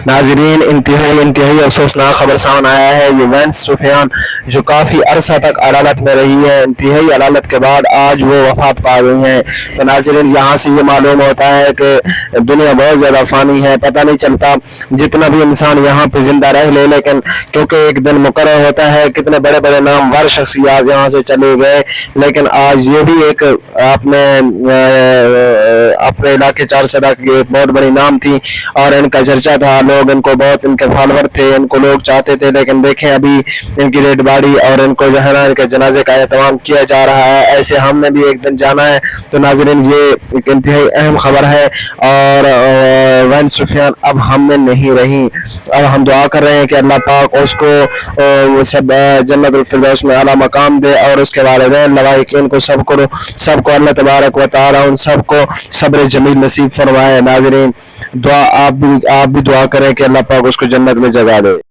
ناظرین، انتہائی افسوسناک خبر سامنے آیا ہے۔ یہ وینس سفیان جو کافی عرصہ تک عدالت میں رہی ہے، انتہائی عدالت کے بعد آج وہ وفات پا گئی ہیں۔ تو ناظرین، یہاں سے یہ معلوم ہوتا ہے کہ دنیا بہت زیادہ فانی ہے، پتہ نہیں چلتا جتنا بھی انسان یہاں پہ زندہ رہ لے، لیکن کیونکہ ایک دن مقرر ہوتا ہے، کتنے بڑے بڑے نامور شخصیات یہاں سے چلے گئے، لیکن آج یہ بھی ایک اپنے علاقے چارسدہ کی ایک بہت بڑی نام تھی اور ان کا چرچا تھا، لوگ ان کو بہت، ان کے فالوور تھے، ان کو لوگ چاہتے تھے، لیکن دیکھیں ابھی ان کی ڈیڈ باڈی اور ان کو جو ہے نا ان کے جنازے کا اہتمام کیا جا رہا ہے، ایسے ہم نے بھی ایک دن جانا ہے۔ تو ناظرین، یہ ایک انتہائی اہم خبر ہے اور وینس سفیان اب ہم میں نہیں رہی۔ اب ہم دعا کر رہے ہیں کہ اللہ پاک اس کو وہ سب جنت الفردوس میں اعلیٰ مقام دے، اور اس کے والدین لوائقین کو سب کو اللہ تبارک و تعالی ان سب کو صبر جمیل نصیب فرمائے۔ ناظرین، آپ بھی دعا کریں کہ اللہ پاک اس کو جنت میں جگہ دے۔